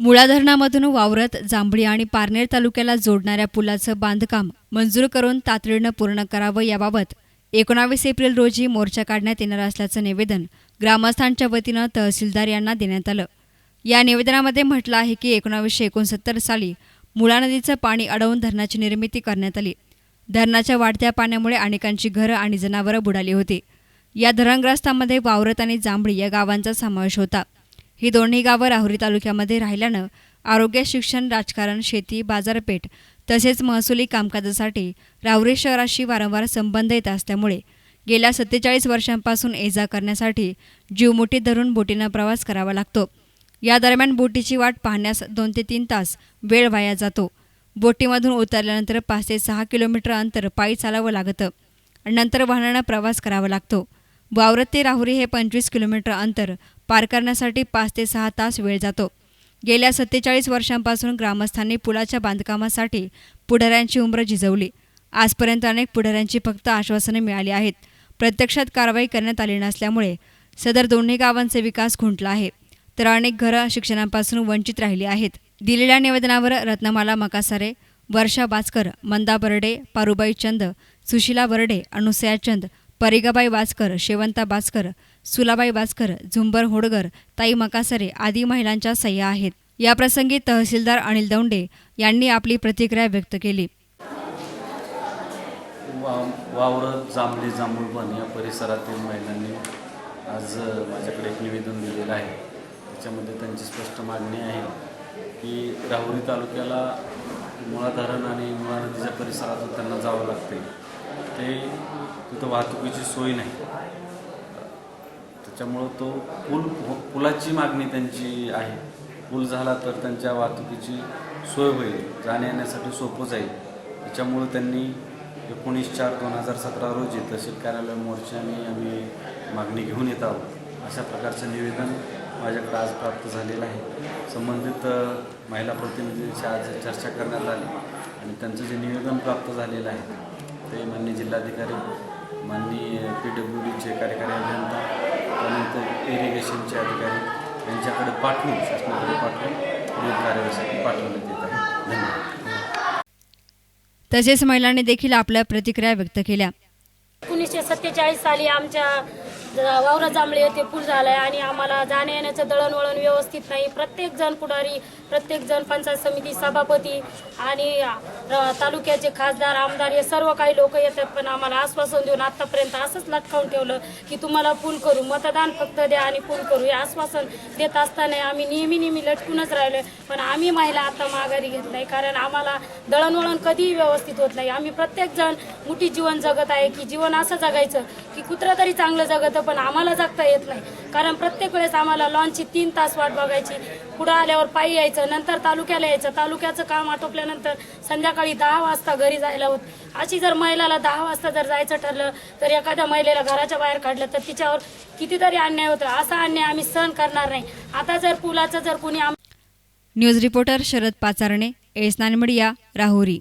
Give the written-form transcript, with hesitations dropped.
मुळा धरणामधून वावरत जांभळी आणि पारनेर तालुक्याला जोडणाऱ्या पुलाचं बांधकाम मंजूर करून तातडीनं पूर्ण करावं याबाबत 19 एप्रिल रोजी मोर्चा काढण्यात येणार असल्याचं निवेदन ग्रामस्थांच्या वतीनं तहसीलदार यांना देण्यात आलं। या निवेदनामध्ये म्हटलं आहे की 1969 साली मुळा नदीचं पाणी अडवून धरणाची निर्मिती करण्यात आली। धरणाच्या वाढत्या पाण्यामुळे अनेकांची घरं आणि जनावरं बुडाली होती। या धरणग्रस्तांमध्ये वावरत आणि जांभळी या गावांचा समावेश होता। ही दोन्ही गावं राहुरी तालुक्यामध्ये राहिल्यानं आरोग्य, शिक्षण, राजकारण, शेती, बाजारपेठ तसेच महसुली कामकाजासाठी राहुरी शहराशी वारंवार संबंध येत असल्यामुळे गेल्या 47 वर्षांपासून ये-जा करण्यासाठी जीव मुठीत धरून बोटीनं प्रवास करावा लागतो। या दरम्यान बोटीची वाट पाहण्यास 2 ते 3 तास वेळ वाया जातो। बोटीमधून उतरल्यानंतर 5 ते 6 किलोमीटर अंतर पायी चालावं लागतं आणि नंतर वाहनानं प्रवास करावा लागतो। वावरत ते राहुरी हे 25 किलोमीटर अंतर पार करण्यासाठी 5 ते 6 तास वेळ जातो। गेल्या 47 वर्षांपासून ग्रामस्थांनी पुलाच्या बांधकामासाठी पुढाऱ्यांची उंबरं झिजवली। आजपर्यंत अनेक पुढाऱ्यांची फक्त आश्वासनं मिळाली आहेत। प्रत्यक्षात कारवाई करण्यात आली नसल्यामुळे सदर दोन्ही गावांचे विकास खुंटला आहे, तर अनेक घरं शिक्षणापासून वंचित राहिली आहेत। दिलेल्या निवेदनावर रत्नमाला मकासारे, वर्षा बाचकर, मंदा बर्डे, पारुबाई चंद, सुशीला बर्डे, अनुसया चंद, परिगाबाई बाचकर, शेवंता बाचकर, सुलाबाई बाचकर, झुंबर होडगर, ताई मकासरे आदी महिलांच्या सह्या आहेत। याप्रसंगी तहसीलदार अनिल दौंडे यांनी आपली प्रतिक्रिया व्यक्त केली। वावरत जांभळी जांभूळबन या परिसरातील महिलांनी आज माझ्याकडे एक निवेदन दिलेलं आहे। त्याच्यामध्ये त्यांची स्पष्ट मागणी आहे की राहुरी तालुक्याला मुळा धरण आणि मुळा नदीच्या परिसरातून त्यांना जावं लागते, ते तिथं वाहतुकीची सोय नाही। त्याच्यामुळं तो पुलाची मागणी त्यांची आहे। पूल झाला तर त्यांच्या वाहतुकीची सोय होईल, जाण्या येण्यासाठी सोपं जाईल। त्याच्यामुळं त्यांनी 19/4/2017 रोजी तहसील कार्यालय मोर्चाने आम्ही मागणी घेऊन येत आहोत। अशा प्रकारचं निवेदन माझ्याकडे आज प्राप्त झालेलं आहे। संबंधित महिला प्रतिनिधींची आज चर्चा करण्यात आली आणि त्यांचं जे निवेदन प्राप्त झालेलं आहे ते माननीय जिल्हाधिकारी, माननीय PWDचे कार्यकारी अभियंता, त्यानंतर इरिगेशनचे अधिकारी यांच्याकडे पाठवून शासनाकडे पाठवून पुढील कार्यवाहीसाठी पाठवण्यात येत आहे। धन्यवाद। तसेच महिलांनी देखील आपल्या प्रतिक्रिया व्यक्त केल्या। 1947 साली आमच्या वावरा जांभळे येथे पूल झालाय आणि आम्हाला जाण्या येण्याचं दळणवळण व्यवस्थित नाही। प्रत्येक जण पुढारी, प्रत्येक जण पंचायत समिती सभापती आणि तालुक्याचे खासदार, आमदार हे सर्व काही लोक येतात, पण आम्हाला आश्वासन देऊन आतापर्यंत असंच लटकावून ठेवलं की तुम्हाला पूल करू, मतदान फक्त द्या आणि पूल करू, हे आश्वासन देत असताना आम्ही नेहमी लटकूनच राहिलो। पण आम्ही महिला आता माघारी घेत नाही, कारण आम्हाला दळणवळण कधीही व्यवस्थित होत नाही। आम्ही प्रत्येक जण मोठी जीवन जगत आहे की जीवन असं जगायचं की कुत्रा तरी चांगलं जगतं, पण आम्हाला जगता येत नाही। कारण प्रत्येक वेळेस आम्हाला लॉन्चची 3 तास वाट बघायची, पुढे आल्यावर पायी यायचं, नंतर तालुक्याला यायचं, तालुक्याचं काम आटोपल्यानंतर संध्याकाळी 10 वाजता घरी जायला होत। अशी जर महिलाला 10 वाजता जर जायचं ठरलं तर एखाद्या महिलेला घराच्या बाहेर काढलं तर तिच्यावर कितीतरी अन्याय होतो। असा अन्याय आम्ही सहन करणार नाही। आता जर पुलाचं जर कोणी न्यूज रिपोर्टर शरद पाचारणे, एस9 मीडिया, राहुरी।